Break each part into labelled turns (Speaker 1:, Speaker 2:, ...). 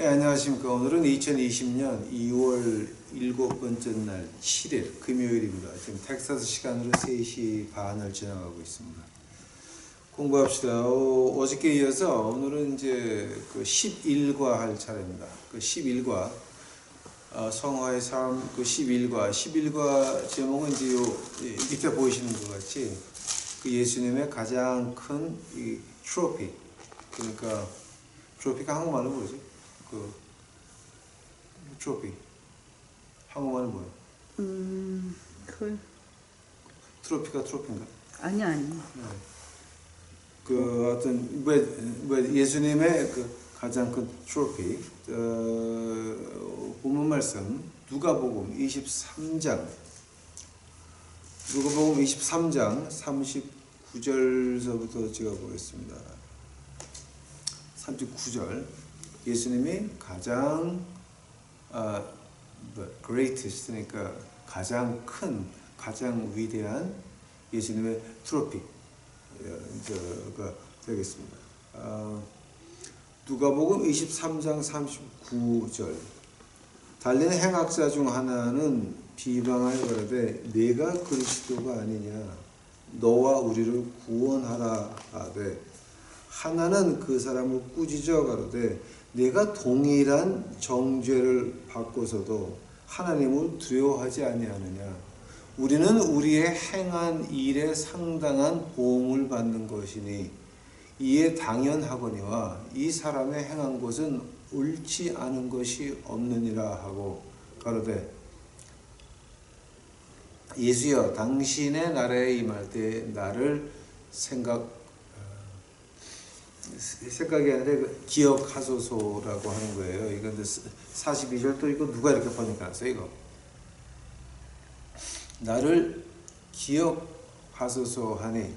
Speaker 1: 안녕하십니까. 오늘은 2020년 2월 7번째 날 7일 금요일입니다. 지금 텍사스 시간으로 3시 반을 지나가고 있습니다. 공부합시다. 어저께 이어서 오늘은 이제 그 11과 할 차례입니다. 그 11과 성화의 삶 그 11과 제목은 이제 요 밑에 보이시는 것 같이 그 예수님의 가장 큰 이 트로피, 그러니까 트로피가 한국말로 뭐지? 그 트로피 한국말은 뭐예요? 트로피가 트로피인가?
Speaker 2: 아니.
Speaker 1: 네. 그 어떤 왜 예수님의 그 가장 큰 트로피, 본문 말씀 누가복음 23장 39절서부터 제가 보겠습니다. 39절. 예수님이 가장 greatest, 그러니까 가장 큰, 가장 위대한 예수님의 트로피가 되겠습니다. 누가복음 23장 39절. 달리는 행악자 중 하나는 비방하여 가로되 네가 그리스도가 아니냐, 너와 우리를 구원하라 하되, 하나는 그 사람을 꾸짖어 가로되 내가 동일한 정죄를 받고서도 하나님을 두려워하지 아니하느냐. 우리는 우리의 행한 일에 상당한 보응을 받는 것이니 이에 당연하거니와 이 사람의 행한 것은 옳지 않은 것이 없느니라 하고 가로되 예수여, 당신의 나라에 임할 때 나를 생각이 아니라 기억하소서라고 하는 거예요. 이거 42절 또 이거 누가 이렇게 번역했어요? 이거 나를 기억하소서 하니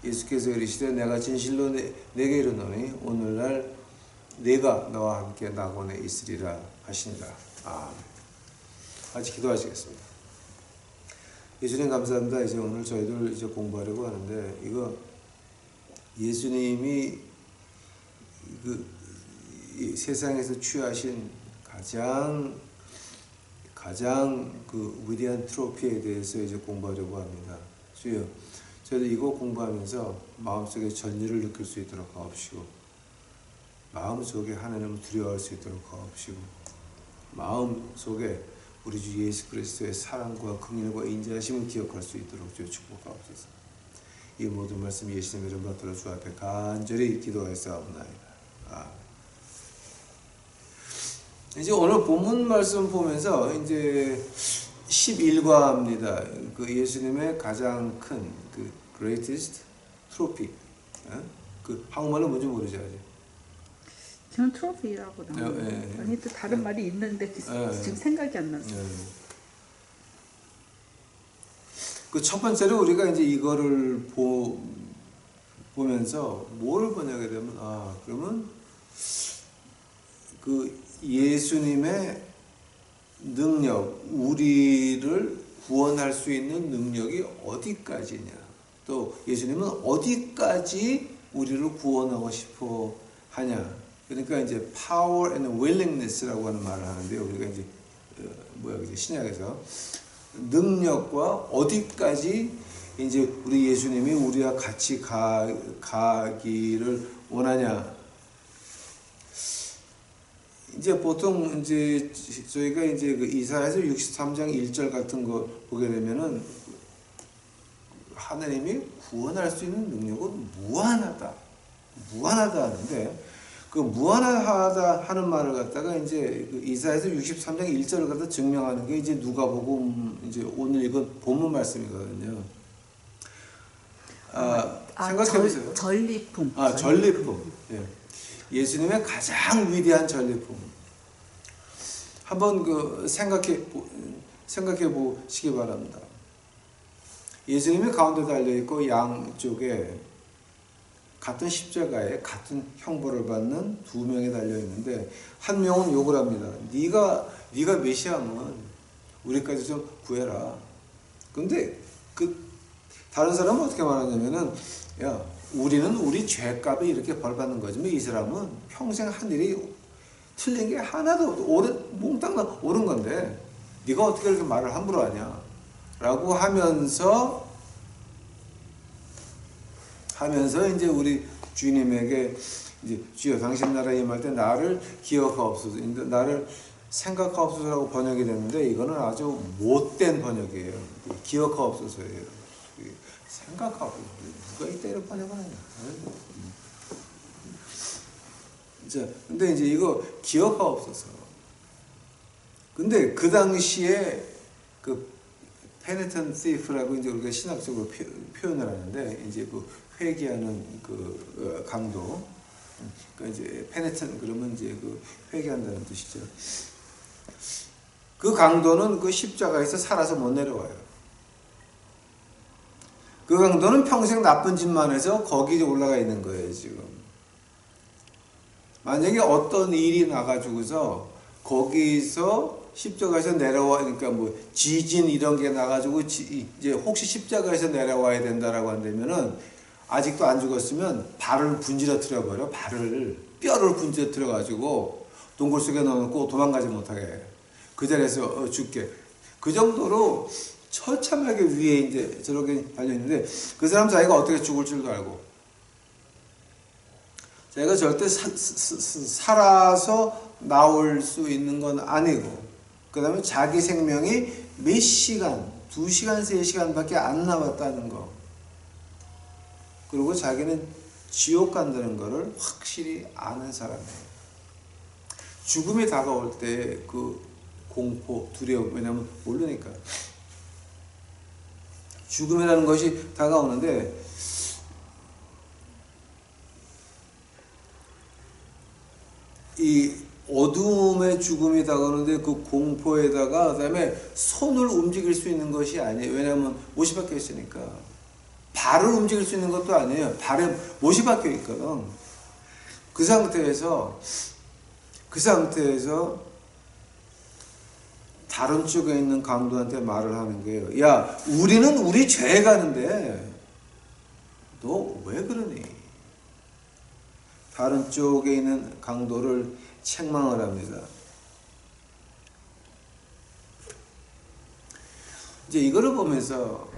Speaker 1: 예수께서 이르시되 내가 진실로 내게 이르노니 오늘날 내가 너와 함께 낙원에 있으리라 하시니라. 같이 기도하시겠습니다. 예수님 감사합니다. 이제 오늘 저희들 이제 공부하려고 하는데, 이거 예수님이 이 세상에서 취하신 가장 그 위대한 트로피에 대해서 이제 공부하려고 합니다. 주여, 저희도 이거 공부하면서 마음속에 전율을 느낄 수 있도록 하옵시고, 마음속에 하나님을 두려워할 수 있도록 하옵시고, 마음속에 우리 주 예수 그리스도의 사랑과 긍휼과 인자하심을 기억할 수 있도록 주여 축복하옵소서. 이 모든 말씀 예수님의 이름 받들어 주 앞에 간절히 기도하였사옵나이다. 이제 오늘 본문 말씀 보면서 이제 11과입니다. 그 예수님의 가장 큰 그 greatest trophy. 그 한국말로 뭔지 모르죠, 아직.
Speaker 2: 저는 트로피라고 나와요. 아니 또 다른 말이 있는데 지금 생각이 안 났어요.
Speaker 1: 그 첫 번째로 우리가 이제 이거를 보면서 뭐를 번역하게 되면, 그러면 그 예수님의 능력, 우리를 구원할 수 있는 능력이 어디까지냐, 또 예수님은 어디까지 우리를 구원하고 싶어 하냐. 그러니까 이제 power and willingness라고 하는 말을 하는데, 우리가 이제 신약에서 능력과 어디까지 이제 우리 예수님이 우리와 같이 가기를 원하냐. 이제 보통 이제 저희가 이제 그 이사야서 63장 1절 같은 거 보게 되면은 하나님이 구원할 수 있는 능력은 무한하다 하는데, 그 무한하다 하는 말을 갖다가 이제 그 이사야서 63장 1절을 갖다 증명하는 게 이제 누가복음 이제 오늘 이건 본문 말씀이거든요. 생각해 보세요.
Speaker 2: 전리품.
Speaker 1: 전리품. 예. 예수님의 가장 위대한 전리품. 한번 그 생각해 보시기 바랍니다. 예수님이 가운데 달려 있고 양쪽에 같은 십자가에 같은 형벌을 받는 두 명이 달려 있는데, 한 명은 욕을 합니다. 네가 메시아면 우리까지 좀 구해라. 근데 그 다른 사람은 어떻게 말하냐면은, 야, 우리는 우리 죄값에 이렇게 벌 받는 거지만 이 사람은 평생 한 일이 틀린 게 하나도 없어. 몽땅 옳은 건데 네가 어떻게 이렇게 말을 함부로 하냐 라고 하면서 이제 우리 주님에게 이제 주여 당신 나라 임할 때 나를 기억하옵소서, 나를 생각하옵소서라고 번역이 됐는데 이거는 아주 못된 번역이에요. 기억하옵소서예요. 생각하옵소서. 누가 이때로 번역하느냐. 자, 근데 이제 이거 기억하옵소서. 근데 그 당시에 그 penitent thief라고 이제 우리가 신학적으로 표현을 하는데 이제 그 회개하는 그 강도, 그러니까 이제 penitent 그러면 이제 그 회개한다는 뜻이죠. 그 강도는 그 십자가에서 살아서 못 내려와요. 그 강도는 평생 나쁜 짓만 해서 거기에 올라가 있는 거예요, 지금. 만약에 어떤 일이 나가지고서 거기서 십자가에서 내려와, 그러니까 뭐 지진 이런 게 나가지고 이제 혹시 십자가에서 내려와야 된다라고 한다면은 아직도 안 죽었으면 발을 분지러뜨려 버려. 뼈를 분지러뜨려 가지고 동굴 속에 넣어놓고 도망가지 못하게 그 자리에서 죽게. 그 정도로 처참하게 위에 이제 저렇게 달려 있는데 그 사람 자기가 어떻게 죽을 줄도 알고 자기가 절대 살아서 나올 수 있는 건 아니고, 그 다음에 자기 생명이 몇 시간, 2시간, 3시간밖에 안 남았다는 거. 그리고 자기는 지옥 간다는 거를 확실히 아는 사람이에요. 죽음이 다가올 때 그 공포, 두려움, 왜냐면 모르니까. 죽음이라는 것이 다가오는데 이 어두움의 죽음이 다가오는데 그 공포에다가 그다음에 손을 움직일 수 있는 것이 아니에요. 왜냐하면 못이 박혀 있으니까. 발을 움직일 수 있는 것도 아니에요. 발에 못이 박혀 있거든. 그 상태에서 다른 쪽에 있는 강도한테 말을 하는 거예요. 야, 우리는 우리 죄 가는데 너 왜 그러니? 다른 쪽에 있는 강도를 책망을 합니다. 이제 이거를 보면서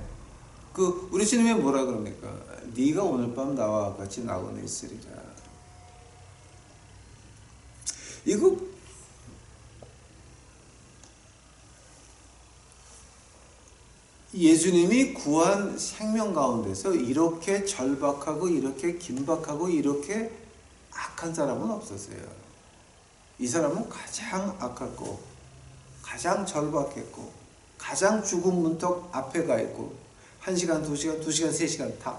Speaker 1: 그 우리 주님이 뭐라 그럽니까? 네가 오늘 밤 나와 같이 낙원에 있으리라. 이거 예수님이 구한 생명 가운데서 이렇게 절박하고 이렇게 긴박하고 이렇게 악한 사람은 없었어요. 이 사람은 가장 악했고 가장 절박했고 가장 죽음 문턱 앞에 가 있고 1시간, 2시간, 2시간, 3시간 다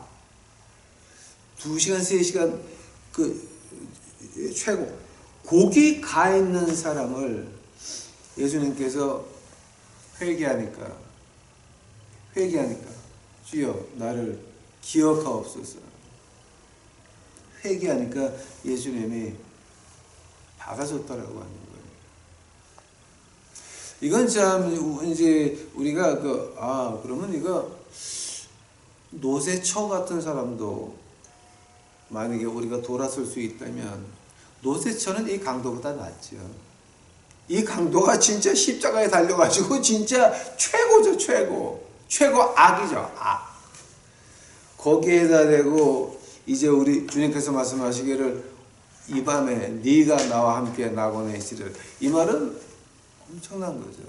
Speaker 1: 2시간, 3시간 그 최고 거기 가 있는 사람을 예수님께서 회개하니까 주여 나를 기억하옵소서. 회개하니까 예수님이 받아줬다라고 하는 거예요. 이건 참 이제 우리가 그러면 이거 노세처 같은 사람도 만약에 우리가 돌아설 수 있다면 노세처는 이 강도보다 낫죠. 이 강도가 진짜 십자가에 달려가지고 진짜 최고죠. 최고 악이죠. 악. 거기에다 대고 이제 우리 주님께서 말씀하시기를 이 밤에 네가 나와 함께 낙원에 있으리라. 이 말은 엄청난 거죠.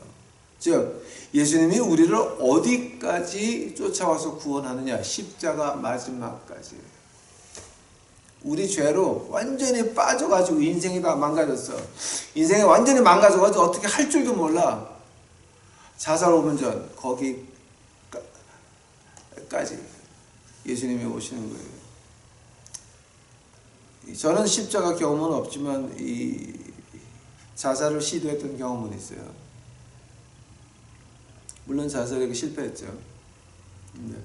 Speaker 1: 즉 예수님이 우리를 어디까지 쫓아와서 구원하느냐. 십자가 마지막까지. 우리 죄로 완전히 빠져가지고 인생이 다 망가졌어. 인생이 완전히 망가져가지고 어떻게 할 줄도 몰라. 자살 5분 전 거기까지 예수님이 오시는 거예요. 저는 십자가 경험은 없지만 이 자살을 시도했던 경험은 있어요. 물론 자살에 실패했죠. 네.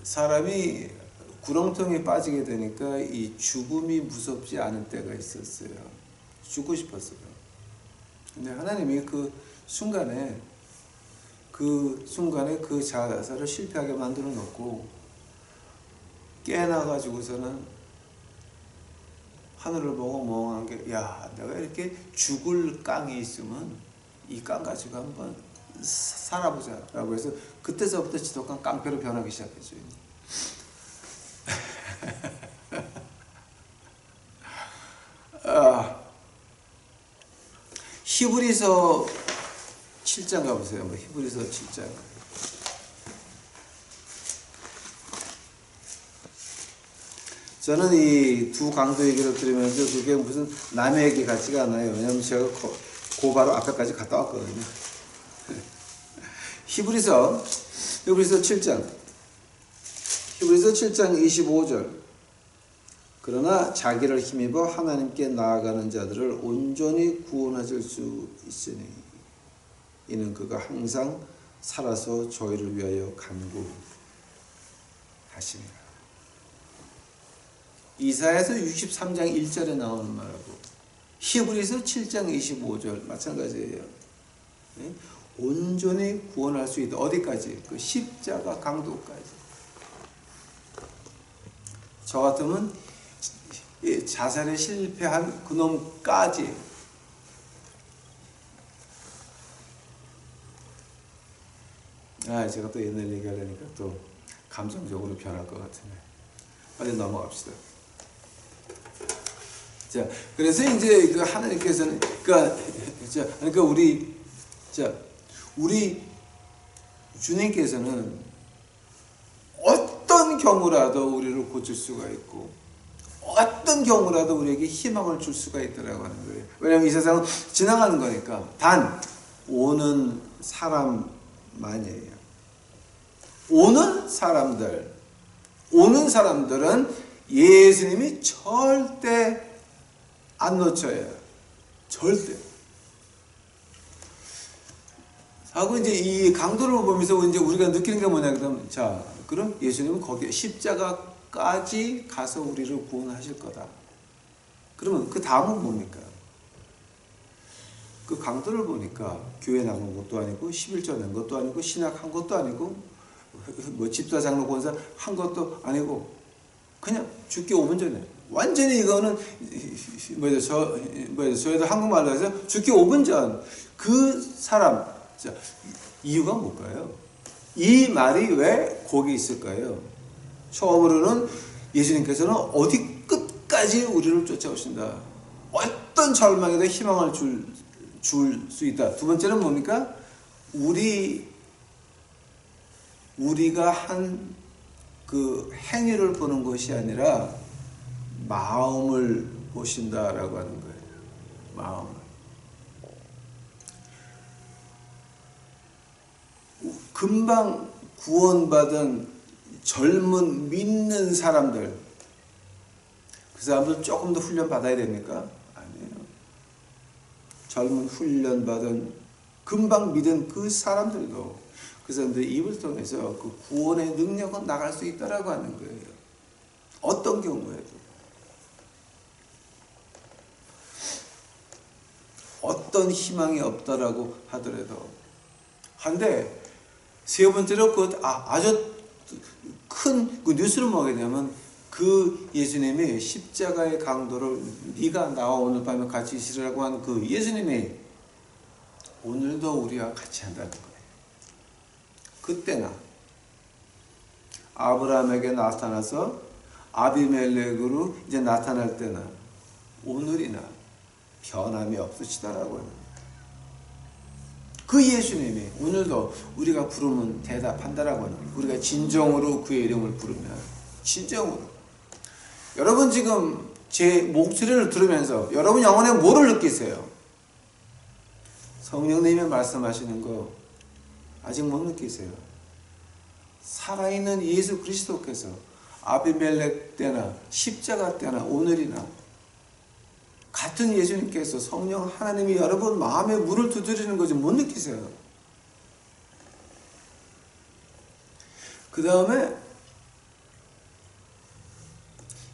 Speaker 1: 사람이 구렁텅이에 빠지게 되니까 이 죽음이 무섭지 않은 때가 있었어요. 죽고 싶었어요. 근데 하나님이 그 순간에 그 자살을 실패하게 만들어 놓고 깨어나가지고서는 하늘을 보고 멍한 게, 야, 내가 이렇게 죽을 깡이 있으면 이 깡 가지고 한번 살아보자 라고 해서 그때서부터 지독한 깡패로 변하기 시작했죠. 히브리서 7장 가보세요. 히브리서 7장. 저는 이 두 강도 얘기를 들으면서 그게 무슨 남의 얘기 같지가 않아요. 왜냐하면 제가 바로 앞에까지 갔다 왔거든요. 히브리서 7장. 히브리서 7장 25절. 그러나 자기를 힘입어 하나님께 나아가는 자들을 온전히 구원하실 수 있으니 이는 그가 항상 살아서 저희를 위하여 간구하십니다. 이사야서 63장 1절에 나오는 말하고 히브리서 7장 25절 마찬가지예요. 온전히 구원할 수 있다. 어디까지? 그 십자가 강도까지. 저 같으면 자살에 실패한 그놈까지. 제가 또 옛날 얘기하려니까 또 감정적으로 변할 것 같으네. 빨리 넘어갑시다. 자, 그래서 이제 그 하나님께서는 그러니까 우리 주님께서는 어떤 경우라도 우리를 고칠 수가 있고 어떤 경우라도 우리에게 희망을 줄 수가 있다라고 하는 거예요. 왜냐하면 이 세상은 지나가는 거니까. 단 오는 사람만이에요. 오는 사람들은 예수님이 절대 안 놓쳐요. 절대. 하고 이제 이 강도를 보면서 이제 우리가 느끼는 게 뭐냐 그러면, 자, 그럼 예수님은 거기에 십자가까지 가서 우리를 구원하실 거다. 그러면 그 다음은 뭡니까? 그 강도를 보니까 교회 나간 것도 아니고 11조 낸 것도 아니고 신학한 것도 아니고 뭐 집사 장로 권사 한 것도 아니고 그냥 죽기 5분 전에 완전히 이거는 저희도 한국말로 해서 죽기 5분 전 그 사람. 자, 이유가 뭘까요? 이 말이 왜 거기 있을까요? 처음으로는 예수님께서는 어디 끝까지 우리를 쫓아오신다. 어떤 절망에도 희망을 줄 수 있다. 두 번째는 뭡니까? 우리가 한 그 행위를 보는 것이 아니라 마음을 보신다라고 하는 거예요. 마음을. 금방 구원받은 젊은 믿는 사람들, 그 사람들 조금 더 훈련 받아야 됩니까? 아니에요. 젊은 훈련 받은 금방 믿은 그 사람들도 그 사람들의 입을 통해서 그 구원의 능력은 나갈 수 있다라고 하는 거예요. 어떤 경우에도. 어떤 희망이 없다라고 하더라도. 한데 세 번째로 아주 큰 그 뉴스를 뭐게 되면 그 예수님의 십자가의 강도를 네가 나와 오늘 밤에 같이 있으라고 한 그 예수님이 오늘도 우리와 같이 한다는 거예요. 그때나 아브라함에게 나타나서 아비멜렉으로 이제 나타날 때나 오늘이나 변함이 없으시다라고 하는 거예요. 그 예수님이 오늘도 우리가 부르면 대답한다라고 하는 거예요. 우리가 진정으로 그의 이름을 부르면 진정으로. 여러분 지금 제 목소리를 들으면서 여러분 영혼에 뭐를 느끼세요? 성령님이 말씀하시는 거 아직 못 느끼세요? 살아있는 예수 그리스도께서 아비멜렉 때나 십자가 때나 오늘이나 같은 예수님께서 성령 하나님이 여러분 마음에 물을 두드리는 거지 못 느끼세요? 그 다음에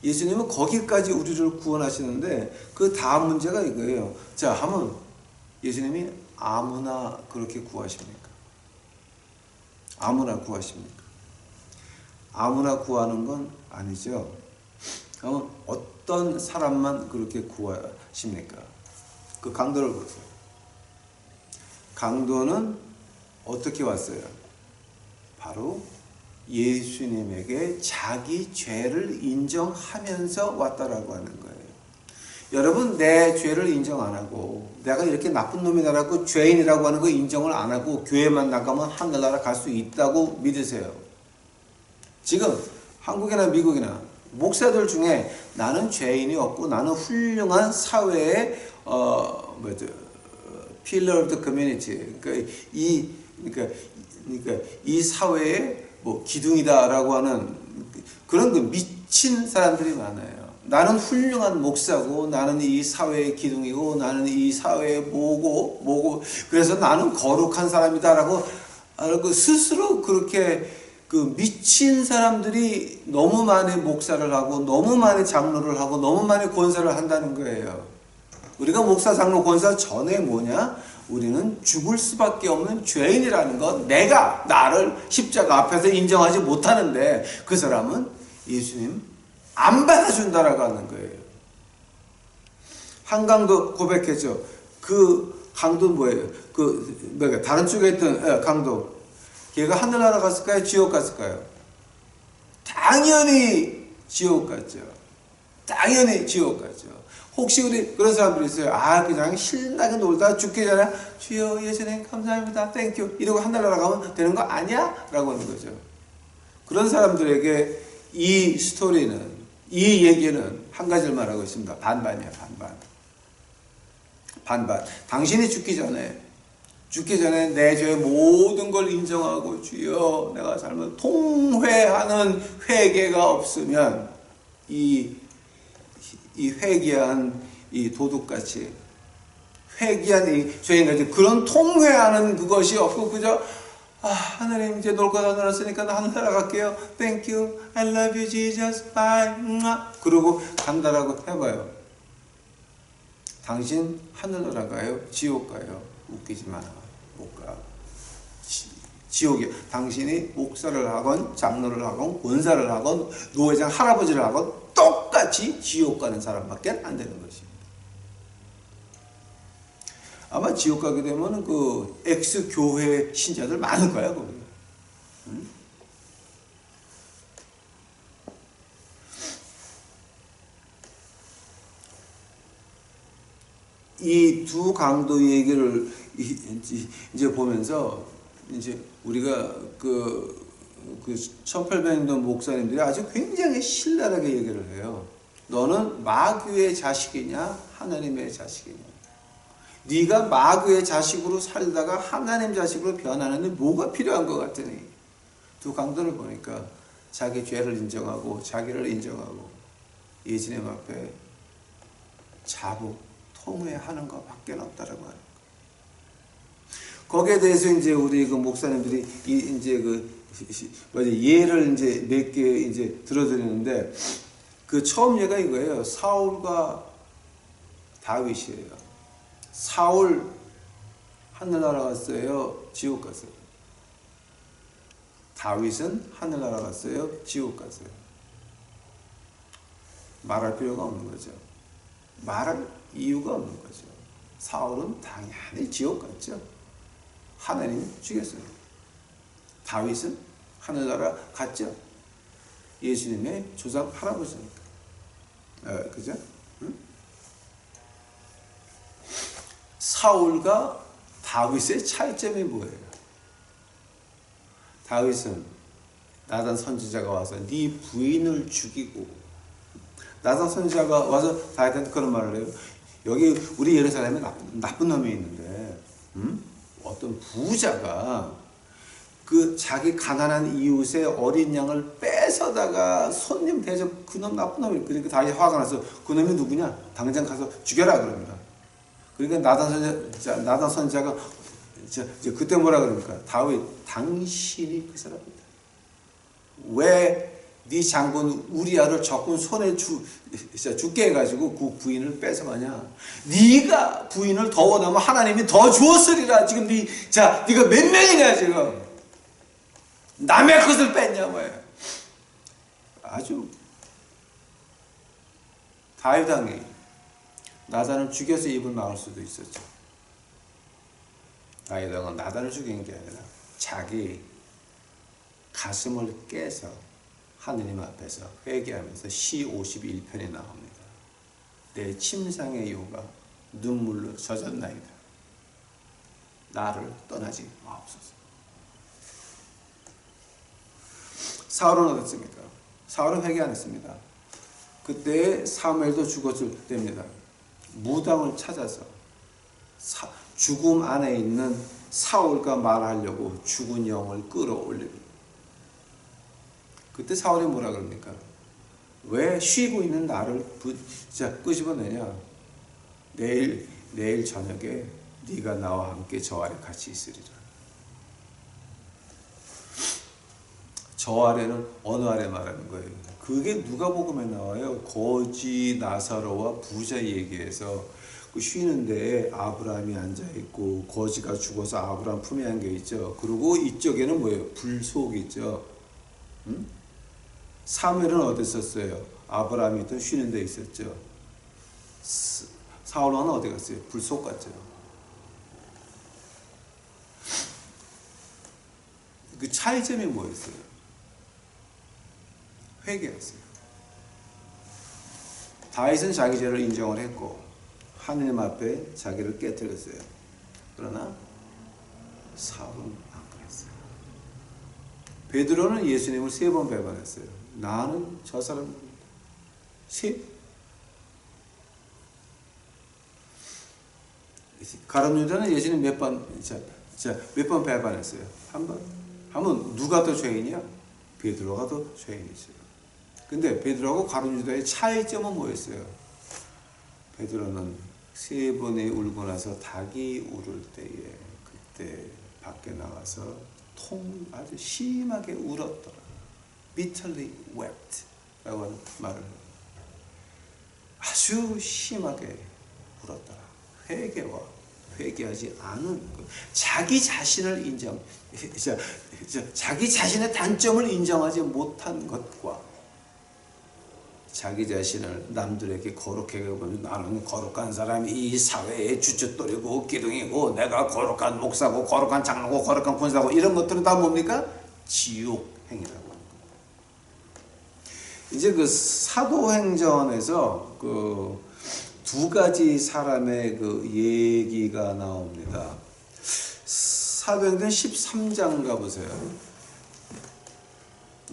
Speaker 1: 예수님은 거기까지 우리를 구원하시는데 그 다음 문제가 이거예요. 자, 하면 예수님이 아무나 그렇게 구하십니까? 아무나 구하십니까? 아무나 구하는 건 아니죠. 어떤 사람만 그렇게 구하십니까? 그 강도를 보세요. 강도는 어떻게 왔어요? 바로 예수님에게 자기 죄를 인정하면서 왔다라고 하는 거예요. 여러분, 내 죄를 인정 안 하고 내가 이렇게 나쁜 놈이다라고 죄인이라고 하는 거 인정을 안 하고 교회만 나가면 하늘나라 갈 수 있다고 믿으세요? 지금 한국이나 미국이나 목사들 중에 나는 죄인이 없고 나는 훌륭한 사회의 pillar of the community, 그러니까 이 사회의 뭐 기둥이다라고 하는 그런 그 미친 사람들이 많아요. 나는 훌륭한 목사고 나는 이 사회의 기둥이고 나는 이 사회의 뭐고 그래서 나는 거룩한 사람이다라고 스스로 그렇게 그 미친 사람들이 너무 많이 목사를 하고 너무 많이 장로를 하고 너무 많이 권사를 한다는 거예요. 우리가 목사, 장로, 권사 전에 뭐냐? 우리는 죽을 수밖에 없는 죄인이라는 것, 내가 나를 십자가 앞에서 인정하지 못하는데 그 사람은 예수님 안 받아준다라고 하는 거예요. 한강도 고백했죠. 그 강도는 뭐예요? 다른 쪽에 있던 강도, 걔가 하늘나라 갔을까요? 지옥 갔을까요? 당연히 지옥 갔죠. 당연히 지옥 갔죠. 혹시 우리 그런 사람들이 있어요. 그냥 신나게 놀다 죽기 전에 주여 예수님 감사합니다, 땡큐 이러고 하늘나라 가면 되는 거 아니야? 라고 하는 거죠. 그런 사람들에게 이 스토리는, 이 얘기는 한 가지를 말하고 있습니다. 반반이야, 반반. 당신이 죽기 전에 내 죄의 모든 걸 인정하고 주여 내가 잘못 통회하는 회개가 없으면 이 회개한 이 도둑같이 회개한 이 죄인같이 그런 통회하는 그것이 없고 그저 하나님 이제 놀 거 다 놀았으니까 나 하늘 날아갈게요. Thank you, I love you, Jesus, bye. 그러고 간다라고 해봐요. 당신 하늘 날아가요? 지옥 가요? 웃기지 마. 못 가. 지옥이야. 당신이 목사를 하건 장로를 하건 권사를 하건 노회장 할아버지를 하건 똑같이 지옥 가는 사람밖에 안 되는 것입니다. 아마 지옥 가게 되면 그 엑스 교회 신자들 많을 거야 거기. 응? 이 두 강도 얘기를 이제 보면서 이제 우리가 그 1800년 목사님들이 아주 굉장히 신랄하게 얘기를 해요. 너는 마귀의 자식이냐 하나님의 자식이냐. 네가 마귀의 자식으로 살다가 하나님 자식으로 변하는데 뭐가 필요한 것 같으니. 두 강도를 보니까 자기 죄를 인정하고 자기를 인정하고 예수님 앞에 자복 통회하는 것밖에 없다라고 하는 거예요. 거기에 대해서 이제 우리 그 목사님들이 이제 예를 이제 몇 개 이제 들어드리는데 그 처음 예가 이거예요. 사울과 다윗이에요. 사울 하늘나라 갔어요? 지옥 갔어요? 다윗은 하늘나라 갔어요? 지옥 갔어요? 말할 필요가 없는 거죠. 말할 이유가 없는 거죠. 사울은 당연히 지옥 갔죠. 하나님이 죽였어요. 다윗은 하늘나라 갔죠. 예수님의 조상 할아버지니까. 그죠? 응? 사울과 다윗의 차이점이 뭐예요? 다윗은 나단 선지자가 와서 네 부인을 죽이고, 나단 선지자가 와서 다윗한테 그런 말을 해요. 여기 우리 예루살렘에 나쁜 놈이 있는데 어떤 부자가 그 자기 가난한 이웃의 어린 양을 뺏어다가 손님 대접, 그놈 나쁜 놈이. 그러니까 다윗이 화가 나서 그놈이 누구냐? 당장 가서 죽여라 그럽니다. 그러니까 나단 선지자가 그때 뭐라 그럽니까? 다윗, 당신이 그 사람이다. 왜 네 장군 우리아를 적군 손에 죽게 해가지고 그 부인을 뺏어가냐? 네가 부인을 더 원하면 하나님이 더 주었으리라. 지금 네가 몇 명이냐 지금? 남의 것을 뺐냐 뭐예요? 아주 다윗왕이 나단을 죽여서 입을 막을 수도 있었죠. 다윗왕은 나단을 죽인 게 아니라 자기 가슴을 깨서 하느님 앞에서 회개하면서 시 51편에 나옵니다. 내 침상의 요가 눈물로 젖었나이다. 나를 떠나지 마옵소서. 사울은 어땠습니까? 사울은 회개 안 했습니다. 그때 사무엘도 죽었을 때입니다. 무당을 찾아서 죽음 안에 있는 사울과 말하려고 죽은 영을 끌어올립니다. 그때 사울이 뭐라 그럽니까? 왜 쉬고 있는 나를 끄집어내냐? 내일 저녁에 네가 나와 함께 저 아래 같이 있으리라. 저 아래는 어느 아래 말하는 거예요? 그게 누가복음에 나와요. 거지 나사로와 부자 얘기해서 그 쉬는 데에 아브라함이 앉아 있고 거지가 죽어서 아브라함 품에 안겨 있죠. 그리고 이쪽에는 뭐예요? 불속이죠. 응? 사무엘은 어디 있었어요? 아브라함이 있던 쉬는 데 있었죠. 사울은 어디 갔어요? 불속 갔죠. 그 차이점이 뭐였어요? 회개였어요. 다윗은 자기 죄를 인정을 했고 하느님 앞에 자기를 깨뜨렸어요. 그러나 사울은 안 그랬어요. 베드로는 예수님을 3번 배반했어요. 나는 저 사람 가룟 유다는 예수님 몇 번 배반했어요? 한 번? 하면 누가 더 죄인이야? 베드로가 더 죄인이죠. 근데 베드로하고 가룟 유다의 차이점은 뭐였어요? 베드로는 3번에 울고 나서 닭이 울을 때에 그때 밖에 나가서 아주 심하게 울었더라. bitterly wept 라고 하는 말을 아주 심하게 울었더라. 회개하지 않은 자기 자신을 자기 자신의 단점을 인정하지 못한 것과 자기 자신을 남들에게 거룩하게 보면 나는 거룩한 사람이 이 사회의 주춧돌이고 기둥이고 내가 거룩한 목사고 거룩한 장로고 거룩한 군사고 이런 것들은 다 뭡니까? 지옥 행위라고 하는 겁니다. 이제 그 사도행전에서 그 2가지 사람의 그 얘기가 나옵니다. 사도행전 13장 가보세요.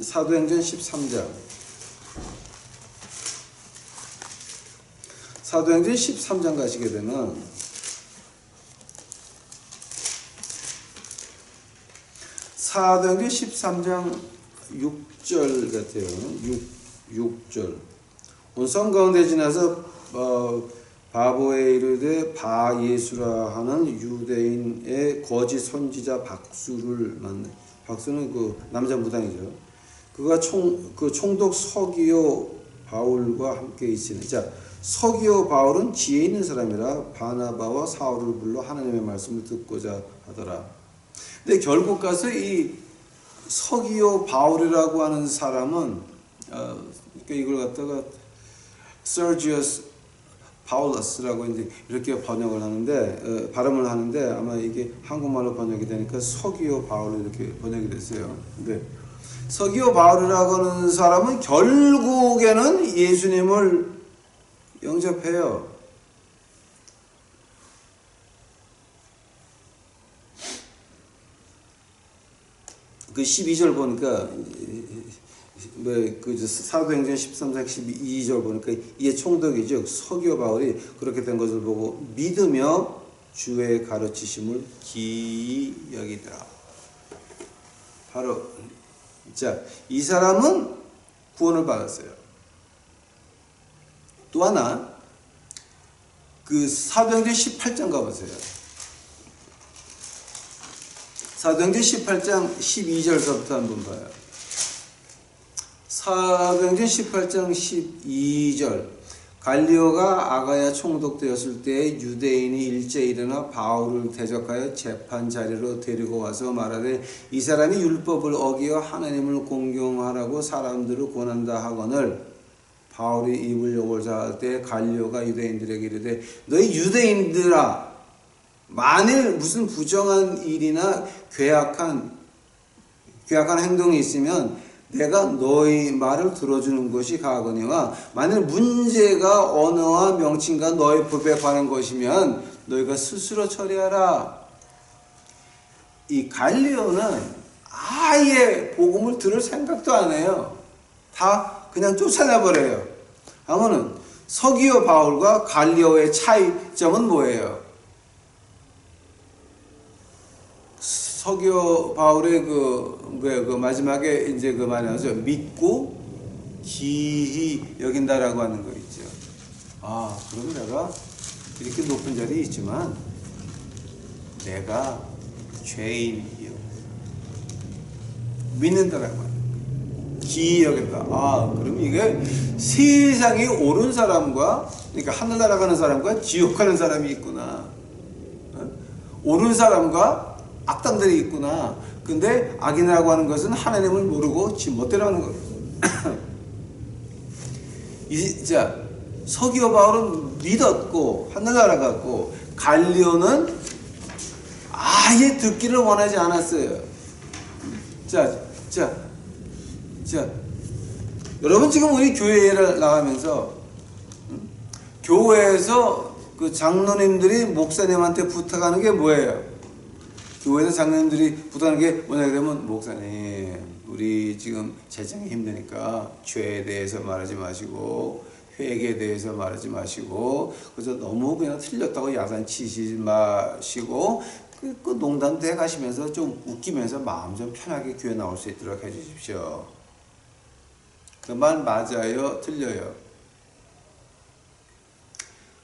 Speaker 1: 사도행전 13장. 사도행전 13장 가시게 되면 사도행전 13장 6절 같아요. 6절. 온 성 가운데 지나서 바보에 이르되 바예수라 하는 유대인의 거짓 선지자 박수를 만나. 박수는 그 남자 무당이죠. 그가 총독 서기오 바울과 함께 있으니. 자, 서기오 바울은 지혜 있는 사람이라 바나바와 사울을 불러 하나님의 말씀을 듣고자 하더라. 근데 결국 가서 이 서기오 바울이라고 하는 사람은 이걸 갖다가 서지어스 파울러스라고 이제 이렇게 번역을 하는데 발음을 하는데 아마 이게 한국말로 번역이 되니까 서기오 바울 이렇게 번역이 됐어요. 근데 서기오 바울이라고 하는 사람은 결국에는 예수님을 영접해요. 그 12절 보니까 그 사도행전 13장 12절 보니까 이게 총독이죠. 서기오 바울이 그렇게 된 것을 보고 믿으며 주의 가르치심을 기이 여기더라. 바로 이 사람은 구원을 받았어요. 또 하나 그 사도행전 18장 가보세요. 사도행전 18장 12절서부터 한번 봐요. 사도행전 18장 12절. 갈리오가 아가야 총독되었을 때 유대인이 일제히 일어나 바울을 대적하여 재판 자리로 데리고 와서 말하되 이 사람이 율법을 어기어 하나님을 공경하라고 사람들을 권한다 하거늘 바울이 입을 욕을 사할 때 갈리오가 유대인들에게 이르되 너희 유대인들아 만일 무슨 부정한 일이나 괴악한 행동이 있으면 내가 너희 말을 들어주는 것이 가거니와 만일 문제가 언어와 명칭과 너희 법에 관한 것이면 너희가 스스로 처리하라. 이 갈리오는 아예 복음을 들을 생각도 안 해요. 다 그냥 쫓아내버려요. 하면은 서기오 바울과 갈리오의 차이점은 뭐예요? 서기오 바울의 그 마지막에 이제 그 말이죠. 믿고 기히 여긴다라고 하는 거 있죠. 아, 그럼 내가 이렇게 높은 자리에 있지만 내가 죄인이요. 믿는다라고 하는 거. 기히 여긴다. 아, 그럼 이게 세상이 옳은 사람과, 그러니까 하늘나라 가는 사람과 지옥 가는 사람이 있구나. 옳은 사람과 악당들이 있구나. 근데 악인이라고 하는 것은 하나님을 모르고 지 멋대로 하는 거예요. 자, 서기오 바울은 믿었고 하늘나라 갔고 갈리오는 아예 듣기를 원하지 않았어요. 자, 여러분 지금 우리 교회를 나가면서 교회에서 그 장로님들이 목사님한테 부탁하는 게 뭐예요? 교회에서 장로님들이 부탁하는 게 뭐냐 그러면 목사님 우리 지금 재정이 힘드니까 죄에 대해서 말하지 마시고 회개에 대해서 말하지 마시고 그래서 너무 그냥 틀렸다고 야단치지 마시고 그 농담도 해가시면서 좀 웃기면서 마음 좀 편하게 교회 나올 수 있도록 해주십시오. 그 말 맞아요? 틀려요?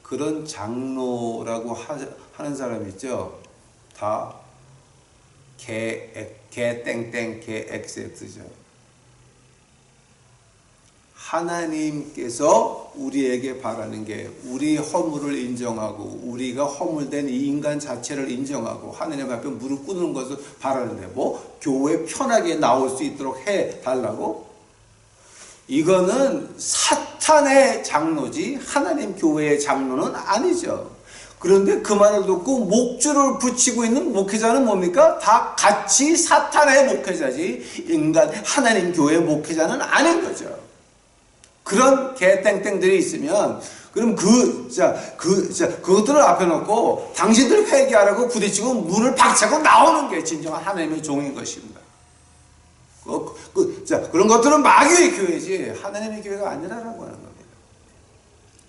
Speaker 1: 그런 장로라고 하는 사람 있죠? 다 개 땡땡 개 XX죠. 하나님께서 우리에게 바라는 게 우리 허물을 인정하고 우리가 허물된 이 인간 자체를 인정하고 하나님 앞에 무릎 꿇는 것을 바라는데 뭐 교회 편하게 나올 수 있도록 해달라고? 이거는 사탄의 장로지 하나님 교회의 장로는 아니죠. 그런데 그 말을 듣고 목줄을 붙이고 있는 목회자는 뭡니까? 다 같이 사탄의 목회자지 인간 하나님 교회의 목회자는 아닌 거죠. 그런 개땡땡들이 있으면 그럼 그것들을 앞에 놓고 당신들 회개하라고 부딪히고 문을 박차고 나오는 게 진정한 하나님의 종인 것입니다. 그런 것들은 마귀의 교회지 하나님의 교회가 아니라고 하는 겁니다.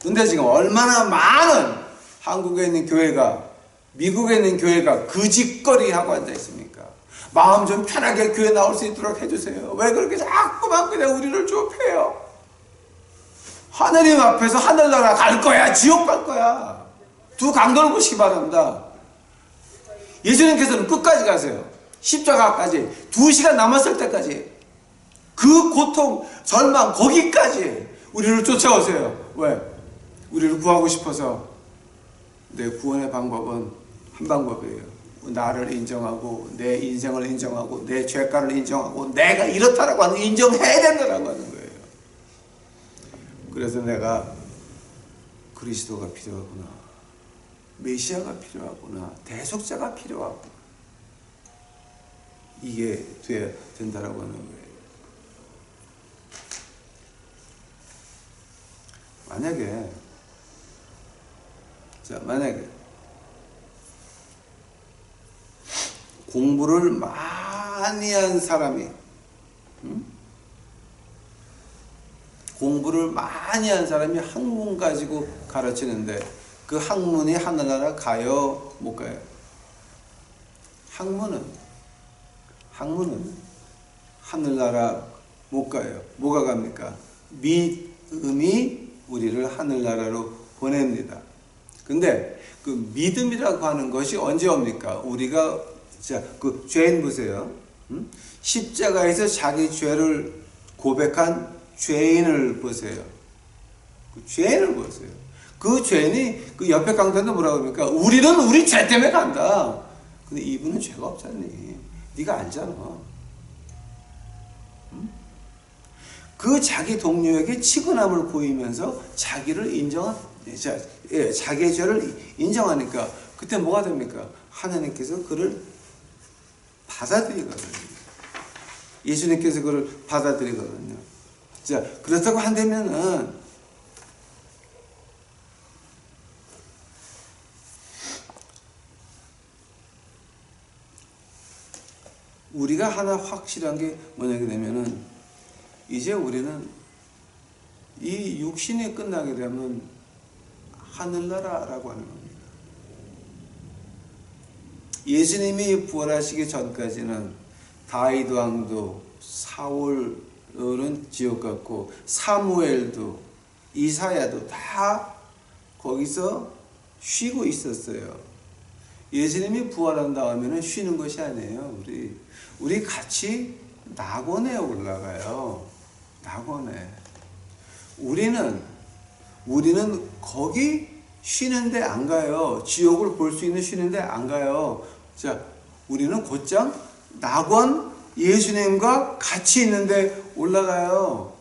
Speaker 1: 근데 지금 얼마나 많은 한국에 있는 교회가 미국에 있는 교회가 그 짓거리 하고 앉아 있습니까? 마음 좀 편하게 교회 나올 수 있도록 해주세요. 왜 그렇게 자꾸만 그냥 우리를 좁혀요? 하나님 앞에서 하늘나라 갈 거야 지옥 갈 거야. 두 강도를 보시기 바랍니다. 예수님께서는 끝까지 가세요. 십자가까지 2시간 남았을 때까지 그 고통 절망 거기까지 우리를 쫓아오세요. 왜? 우리를 구하고 싶어서. 내 구원의 방법은 한 방법이에요. 나를 인정하고 내 인생을 인정하고 내 죄가를 인정하고 내가 이렇다라고 하는 인정해야 된다라고 하는 거예요. 그래서 내가 그리스도가 필요하구나. 메시아가 필요하구나. 대속자가 필요하구나. 이게 돼야 된다라고 하는 거예요. 만약에 공부를 많이 한 사람이 공부를 많이 한 사람이 학문 가지고 가르치는데 그 학문이 하늘나라 가요? 못 가요? 학문은 하늘나라 못 가요. 뭐가 갑니까? 믿음이 우리를 하늘나라로 보냅니다. 근데 그 믿음이라고 하는 것이 언제 옵니까? 우리가 그 죄인 보세요. 십자가에서 자기 죄를 고백한 죄인을 보세요. 그 죄인을 보세요. 그 죄인이 그 옆에 강단도 뭐라고 합니까? 우리는 우리 죄 때문에 간다. 근데 이분은 죄가 없잖니. 네가 알잖아. 그 자기 동료에게 치근함을 보이면서 자기를 자기의 죄를 인정하니까 그때 뭐가 됩니까? 하나님께서 그를 받아들이거든요. 예수님께서 그를 받아들이거든요. 자, 그렇다고 한다면은 우리가 하나 확실한 게 뭐냐게 되면은 이제 우리는 이 육신이 끝나게 되면 하늘나라라고 하는 겁니다. 예수님이 부활하시기 전까지는 다윗 왕도 사울은 지옥 갔고 사무엘도 이사야도 다 거기서 쉬고 있었어요. 예수님이 부활한 다음에는 쉬는 것이 아니에요. 우리 같이 낙원에 올라가요. 낙원에. 우리는 거기 쉬는데 안 가요. 지옥을 볼 수 있는 쉬는데 안 가요. 자, 우리는 곧장 낙원 예수님과 같이 있는데 올라가요.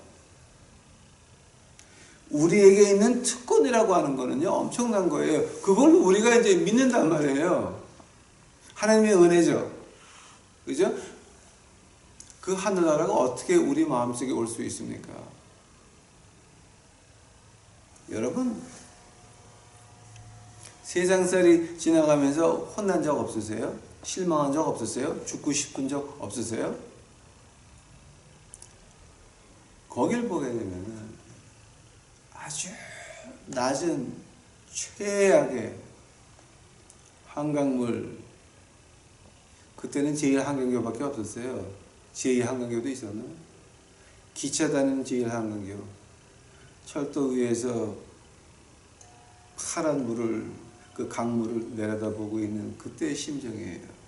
Speaker 1: 우리에게 있는 특권이라고 하는 거는요, 엄청난 거예요. 그걸 우리가 이제 믿는단 말이에요. 하나님의 은혜죠. 그죠? 그 하늘나라가 어떻게 우리 마음속에 올 수 있습니까? 여러분, 세상살이 지나가면서 혼난 적 없으세요? 실망한 적 없으세요? 죽고 싶은 적 없으세요? 거길 보게 되면은 아주 낮은 최악의 한강물, 그때는 제1한강교밖에 없었어요. 제2한강교도 있었나? 기차 다니는 제1한강교, 철도 위에서 파란 물을, 그 강물을 내려다보고 있는 그때의 심정이에요.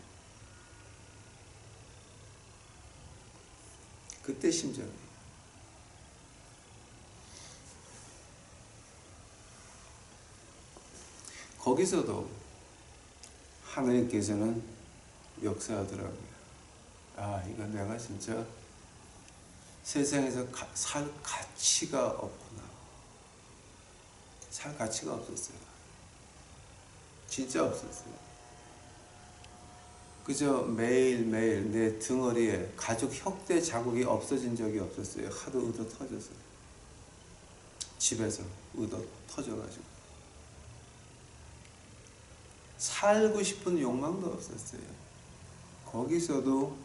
Speaker 1: 그때 심정이에요. 거기서도 하나님께서는 역사하더라고요. 아, 이거 내가 진짜 세상에서 살 가치가 없구나. 살 가치가 없었어요. 진짜 없었어요. 그저 매일매일 내 등허리에 가죽 혁대 자국이 없어진 적이 없었어요. 하도 의도 터져서. 집에서 의도 터져가지고. 살고 싶은 욕망도 없었어요. 거기서도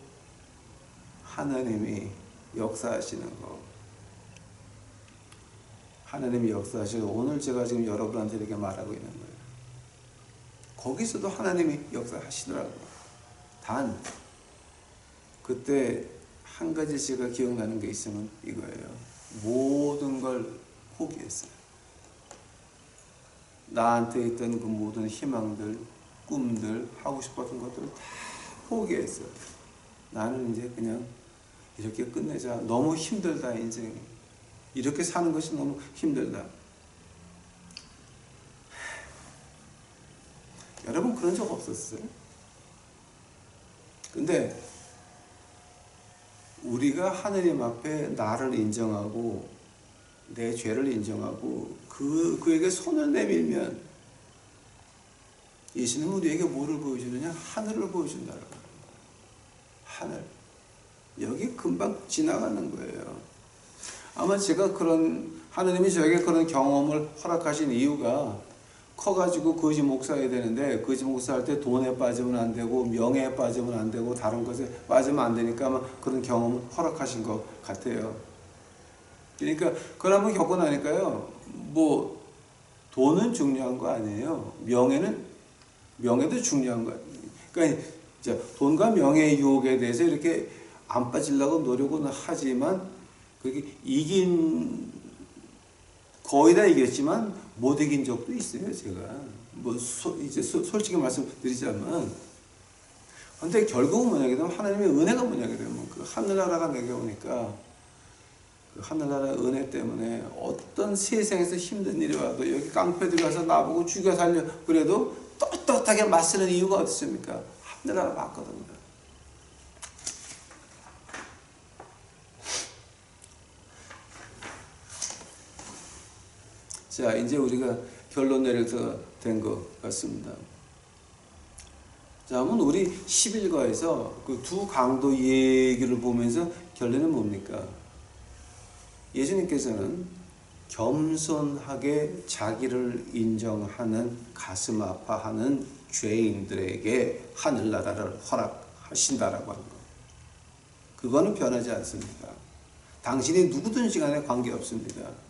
Speaker 1: 하나님이 역사하시는 거. 하나님이 역사하시고 오늘 제가 지금 여러분한테 이렇게 말하고 있는 거예요. 거기서도 하나님이 역사하시더라고요. 단 그때 한 가지 제가 기억나는 게 있으면 이거예요. 모든 걸 포기했어요. 나한테 있던 그 모든 희망들, 꿈들, 하고 싶었던 것들을 다 포기했어요. 나는 이제 그냥 이렇게 끝내자. 너무 힘들다, 인생이. 이렇게 사는 것이 너무 힘들다. 여러분 그런 적 없었어요? 근데 우리가 하느님 앞에 나를 인정하고 내 죄를 인정하고 그에게 손을 내밀면 예수님은 우리에게 뭐를 보여주느냐? 하늘을 보여준다는 거예요. 하늘. 여기 금방 지나가는 거예요. 아마 제가 하나님이 저에게 그런 경험을 허락하신 이유가 커가지고 거지 목사해야 되는데 거지 목사할 때 돈에 빠지면 안 되고 명예에 빠지면 안 되고 다른 것에 빠지면 안 되니까 아마 그런 경험을 허락하신 것 같아요. 그러니까 그걸 한번 겪고 나니까요, 뭐 돈은 중요한 거 아니에요. 명예도 중요한 거 아니에요. 그러니까 돈과 명예의 유혹에 대해서 이렇게 안 빠지려고 노력은 하지만 그게 거의 다 이겼지만 못 이긴 적도 있어요. 제가 이제 솔직히 말씀드리자면, 근데 결국은 뭐냐게 되면 하나님의 은혜가 뭐냐게 되면 그 하늘나라가 내게 오니까 그 하늘나라 은혜 때문에 어떤 세상에서 힘든 일이 와도 여기 깡패들이 와서 나보고 죽여 살려 그래도 떳떳하게 맞서는 이유가 어딨습니까? 하늘나라 맞거든요. 자, 이제 우리가 결론 내려서 된 것 같습니다. 자, 한번 우리 11과에서 그 두 강도 얘기를 보면서 결론은 뭡니까? 예수님께서는 겸손하게 자기를 인정하는 가슴 아파하는 죄인들에게 하늘나라를 허락하신다라고 하는 것. 그거는 변하지 않습니다. 당신이 누구든지 간에 관계없습니다.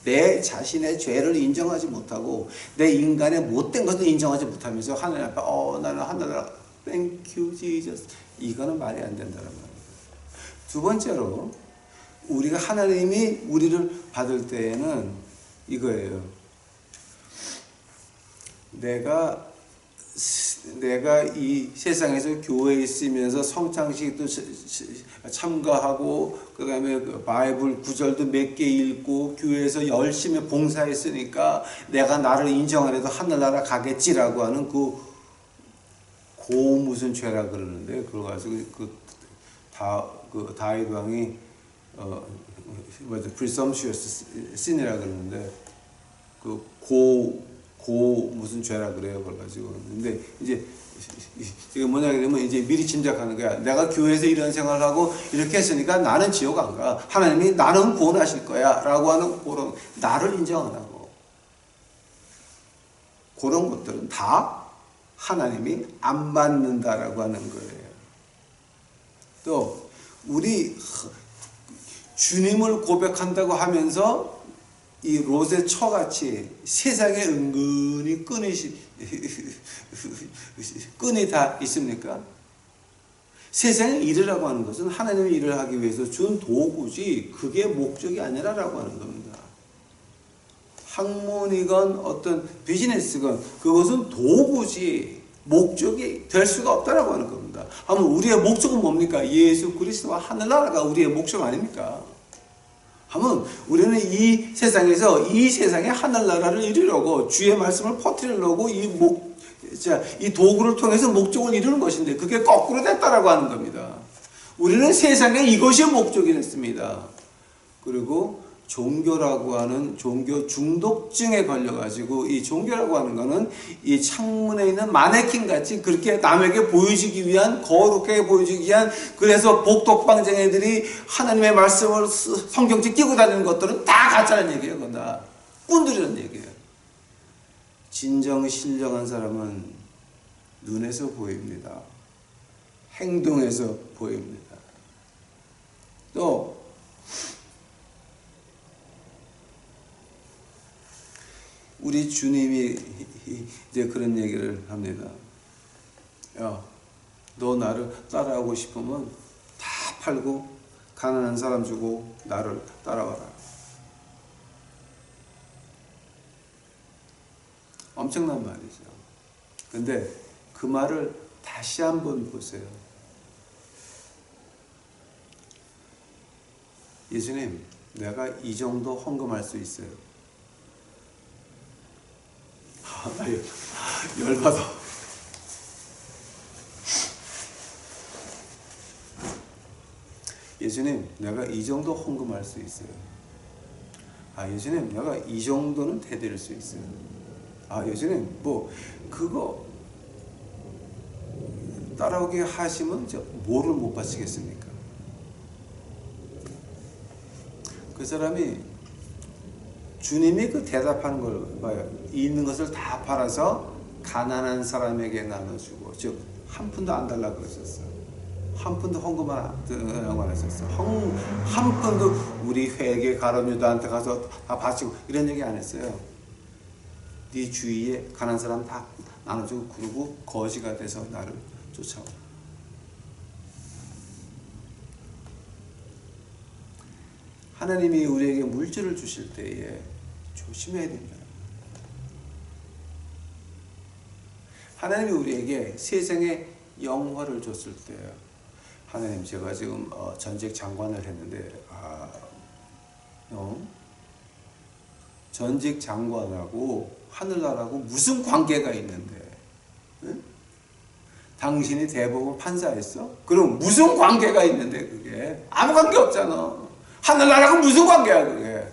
Speaker 1: 내 자신의 죄를 인정하지 못하고 내 인간의 못된 것을 인정하지 못하면서 하나님 앞에 나는 하늘나라 Thank you Jesus 이거는 말이 안 된다는 말이에요. 두 번째로 우리가 하나님이 우리를 받을 때에는 이거예요. 내가 이 세상에서 교회에 있으면서 성창식도 참가하고 그 다음에 바이블 구절도 몇 개 읽고 교회에서 열심히 봉사했으니까 내가 나를 인정하려도 하늘나라 가겠지라고 하는 그 무슨 죄라 그러는데 그걸 가지고 그 다윗 왕이 presumptuous sin이라 그러는데 무슨 죄라 그래요. 그걸 가지고. 근데 이제 이게 뭐냐 그러면 이제 미리 짐작하는 거야. 내가 교회에서 이런 생활을 하고 이렇게 했으니까 나는 지옥 안 가. 하나님이 나는 구원하실 거야. 라고 하는 그런 나를 인정 안 하고. 그런 것들은 다 하나님이 안 받는다라고 하는 거예요. 또 우리 주님을 고백한다고 하면서 이 롯의 처같이 세상에 은근히 끈이 다 있습니까? 세상의 일이라고 하는 것은 하나님의 일을 하기 위해서 준 도구지 그게 목적이 아니라라고 하는 겁니다. 학문이건 어떤 비즈니스건 그것은 도구지 목적이 될 수가 없다라고 하는 겁니다. 하면 우리의 목적은 뭡니까? 예수 그리스도와 하늘나라가 우리의 목적 아닙니까? 하면 우리는 이 세상에서 이 세상의 하늘나라를 이루려고 주의 말씀을 퍼뜨리려고 이 도구를 통해서 목적을 이루는 것인데 그게 거꾸로 됐다라고 하는 겁니다. 우리는 세상에 이것이 목적이 됐습니다. 그리고 종교라고 하는 종교 중독증에 걸려가지고 이 종교라고 하는 거는 이 창문에 있는 마네킹 같이 그렇게 남에게 보여주기 위한 거룩하게 보여주기 위한 그래서 복덕방쟁이들이 하나님의 말씀을 성경책 끼고 다니는 것들은 다 가짜라는 얘기예요. 그건 다 꾼들이라는 얘기예요. 진정 신령한 사람은 눈에서 보입니다. 행동에서 보입니다. 또 우리 주님이 이제 그런 얘기를 합니다. 야, 너 나를 따라하고 싶으면 다 팔고 가난한 사람 주고 나를 따라와라. 엄청난 말이죠. 근데 그 말을 다시 한번 보세요. 예수님, 내가 이 정도 헌금할 수 있어요. 나 열받아. 예수님, 내가 이 정도 헌금할 수 있어요. 예수님, 내가 이 정도는 대드릴 수 있어요. 예수님, 그거 따라오게 하시면 뭐를 못 바치겠습니까? 그 사람이 주님이 그 대답하는 걸 봐요. 있는 것을 다 팔아서 가난한 사람에게 나눠주고, 즉 한 푼도 안 달라고 그러셨어. 한 푼도 헌금 안 하셨어. 한 푼도 우리 회계 가론유다한테 가서 다 바치고 이런 얘기 안 했어요. 네 주위에 가난한 사람 다 나눠주고 그러고 거지가 돼서 나를 쫓아와. 하나님이 우리에게 물질을 주실 때에 조심해야 됩니다. 하나님이 우리에게 세상에 영화를 줬을 때, 하나님 제가 지금 전직 장관을 했는데 전직 장관하고 하늘나라하고 무슨 관계가 있는데, 응? 당신이 대법원 판사했어? 그럼 무슨 관계가 있는데 그게 아무 관계 없잖아. 하늘나라하고 무슨 관계야 그게?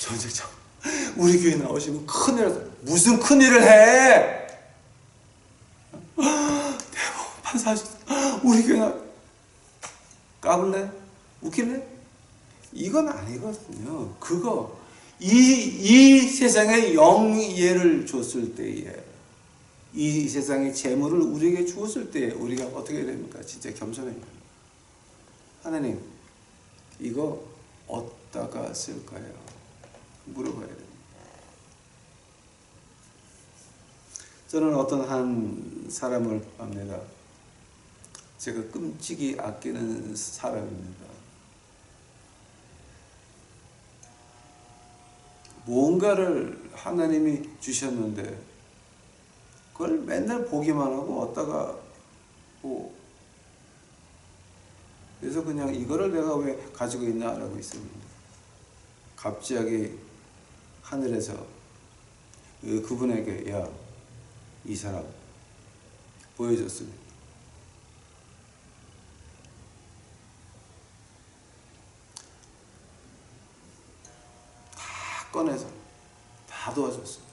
Speaker 1: 전직 장관 우리 교회 나오시면 큰일, 무슨 큰일을 해? 대법원 판사하셨어. 우리 교회 까불래? 웃길래? 이건 아니거든요. 이 세상에 영예를 줬을 때에, 이 세상의 재물을 우리에게 주었을 때 우리가 어떻게 해야 됩니까? 진짜 겸손해요. 하나님, 이거 어디다가 쓸까요? 물어봐야 됩니다. 저는 어떤 한 사람을 압니다. 제가 끔찍이 아끼는 사람입니다. 뭔가를 하나님이 주셨는데 그걸 맨날 보기만 하고 어디다가 그래서 그냥 이거를 내가 왜 가지고 있나 라고 있습니다. 갑자기 하늘에서 그분에게 야, 이 사람 보여줬습니다. 다 꺼내서 다 도와줬습니다.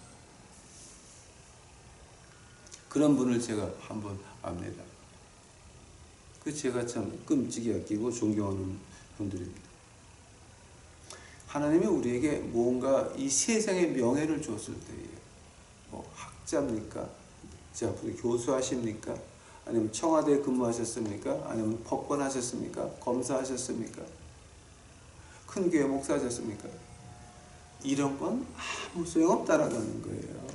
Speaker 1: 그런 분을 제가 한번 압니다. 제가 참 끔찍이 아끼고 존경하는 분들입니다. 하나님이 우리에게 뭔가 이 세상의 명예를 줬을 때에 학자입니까? 앞으로 교수하십니까? 아니면 청와대에 근무하셨습니까? 아니면 법관 하셨습니까? 검사하셨습니까? 큰 교회 목사하셨습니까? 이런 건 아무 소용없다라는 거예요.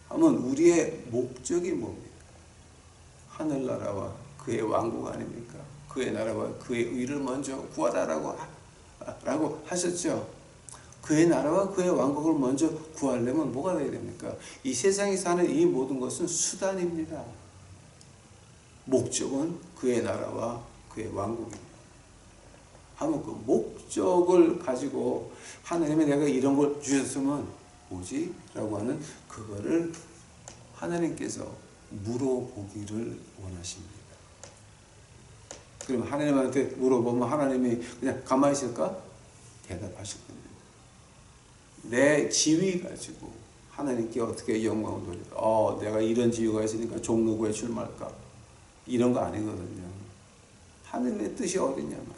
Speaker 1: 하면 우리의 목적이 뭡니까? 하늘나라와 그의 왕국 아닙니까? 그의 나라와 그의 의를 먼저 구하라라고 하셨죠. 그의 나라와 그의 왕국을 먼저 구하려면 뭐가 돼야 됩니까? 이 세상에 사는 이 모든 것은 수단입니다. 목적은 그의 나라와 그의 왕국입니다. 하면 그 목적을 가지고 하나님이 내가 이런 걸 주셨으면 뭐지? 라고 하는 그거를 하나님께서 물어보기를 원하십니다. 그럼 하나님한테 물어보면 하나님이 그냥 가만히 있을까? 대답하실 겁니다. 내 지위 가지고 하나님께 어떻게 영광을 돌릴까? 내가 이런 지위가 있으니까 종로구에 출마할까? 이런 거 아니거든요. 하나님의 뜻이 어디냐 말이에요.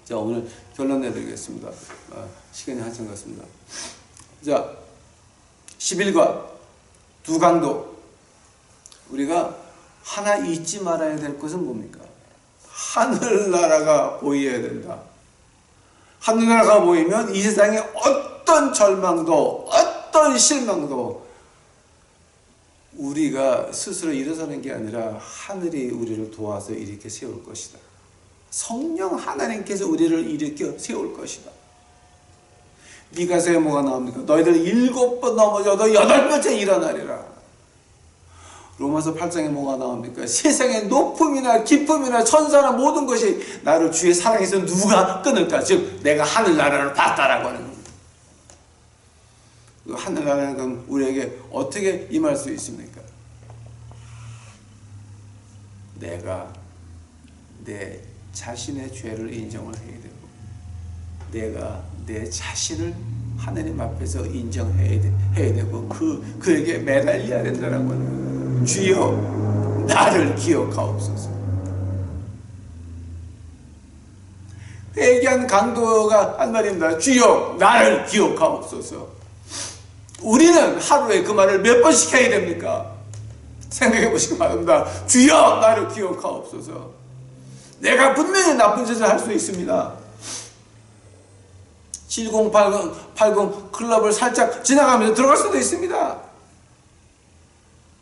Speaker 1: 자, 오늘 결론 내드리겠습니다. 시간이 한참 갔습니다. 자, 11과 두 강도. 우리가 하나 잊지 말아야 될 것은 뭡니까? 하늘나라가 보여야 된다. 하늘나라가 보이면 이 세상에 어떤 절망도 어떤 실망도 우리가 스스로 일어서는 게 아니라 하늘이 우리를 도와서 일으켜 세울 것이다. 성령 하나님께서 우리를 일으켜 세울 것이다. 미가서에 뭐가 나옵니까? 너희들 7번 넘어져도 8번째 일어나리라. 로마서 8장에 뭐가 나옵니까? 세상의 높음이나 기쁨이나 천사나 모든 것이 나를 주의 사랑에서 누가 끊을까? 즉 내가 하늘나라를 봤다라고 하는 겁니다. 하늘나라는 그럼 우리에게 어떻게 임할 수 있습니까? 내가 내 자신의 죄를 인정을 해야 되고 내가 내 자신을 하나님 앞에서 인정해야 되고 그에게 매달려야 된다라고 하는 거예요. 주여 나를 기억하옵소서. 회개한 강도가 한 말입니다. 주여 나를 기억하옵소서. 우리는 하루에 그 말을 몇 번씩 해야 됩니까? 생각해 보시기 바랍니다. 주여 나를 기억하옵소서. 내가 분명히 나쁜 짓을 할 수 있습니다. 7080 클럽을 살짝 지나가면서 들어갈 수도 있습니다.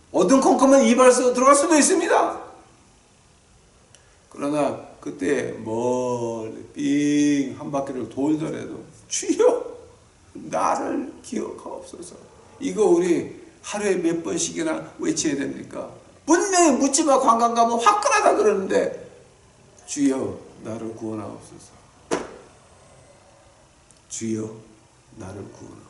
Speaker 1: 어둠컴컴한 이발소 들어갈 수도 있습니다. 그러나 그때 멀리 빙 한 바퀴를 돌더라도 주여 나를 기억하옵소서. 이거 우리 하루에 몇 번씩이나 외쳐야 됩니까? 분명히 묻지마 관광 가면 화끈하다 그러는데 주여 나를 구원하옵소서. 주여 나를 구원하옵소서.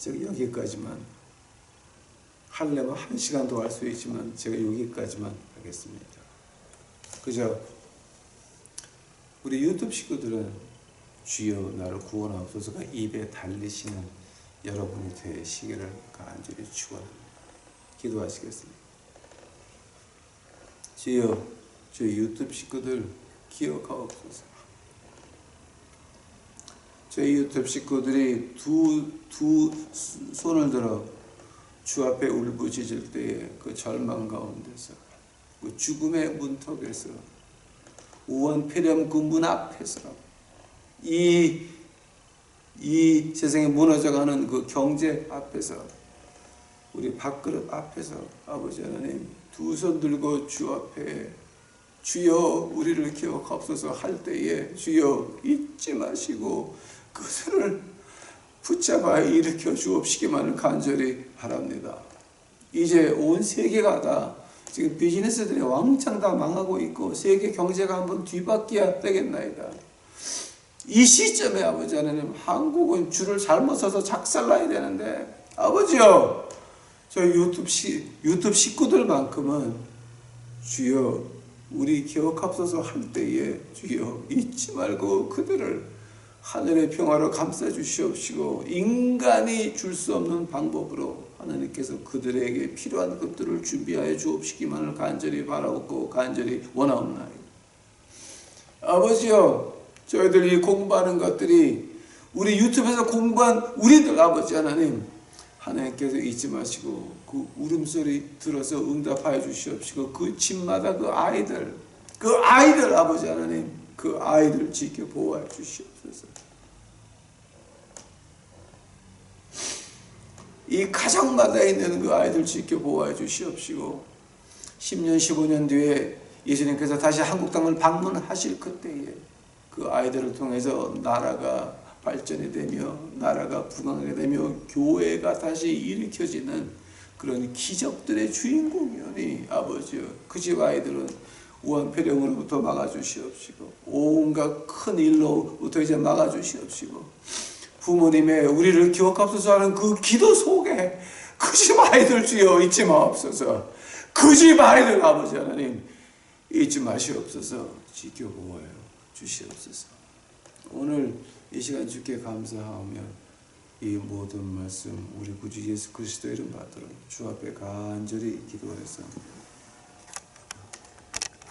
Speaker 1: 여기까지만 하려면 1시간 더 할 수 있지만 제가 여기까지만 하겠습니다. 그저 우리 유튜브 식구들은 주여 나를 구원하옵소서가 입에 달리시는 여러분이 되시기를 간절히 축원합니다. 기도하시겠습니다. 주여, 저희 유튜브 식구들 기억하옵소서. 저희 유튜브 식구들이 두 손을 들어 주 앞에 울부짖을 때에 그 절망 가운데서, 그 죽음의 문턱에서, 우원폐렴 그 문 앞에서, 이 세상에 무너져가는 그 경제 앞에서, 우리 밥그릇 앞에서 아버지 하나님 두 손 들고 주 앞에 주여 우리를 기억하옵소서 할 때에 주여 잊지 마시고 그들을 붙잡아 일으켜 주옵시기만을 간절히 바랍니다. 이제 온 세계가 다 지금 비즈니스들이 왕창 다 망하고 있고 세계 경제가 한번 뒤바뀌어야 되겠나이다. 이 시점에 아버지 하나님 한국은 줄을 잘못 서서 작살나야 되는데 아버지요 저 유튜브 식구들만큼은 주여 우리 기억합소서 할 때에 주여 잊지 말고 그들을 하늘의 평화로 감싸 주시옵시고 인간이 줄 수 없는 방법으로 하나님께서 그들에게 필요한 것들을 준비하여 주옵시기만을 간절히 바라옵고 간절히 원하옵나이다. 아버지여 저희들이 공부하는 것들이 우리 유튜브에서 공부한 우리들 아버지 하나님 하나님께서 잊지 마시고 그 울음소리 들어서 응답하여 주시옵시고 그 집마다 그 아이들 아버지 하나님 그 아이들 지켜 보호하여 주시옵소서. 이 가정마다 있는 그 아이들 지켜 보호하여 주시옵시고 10년 15년 뒤에 예수님께서 다시 한국 땅을 방문하실 그때에 그 아이들을 통해서 나라가 발전이 되며 나라가 부강하게 되며 교회가 다시 일으켜지는 그런 기적들의 주인공이오니 아버지여 그 집 아이들은 우한폐렴으로부터 막아주시옵시고 온갖 큰 일로부터 이제 막아주시옵시고 부모님의 우리를 기억합소서 하는 그 기도 속에 그 집 아이들 주여 잊지 마옵소서. 그 집 아이들 아버지 하나님 잊지 마시옵소서. 지켜보아요 주시옵소서. 오늘 이 시간 주께 감사하며 이 모든 말씀 우리 구주 예수 그리스도 이름 받들어 주 앞에 간절히 기도해서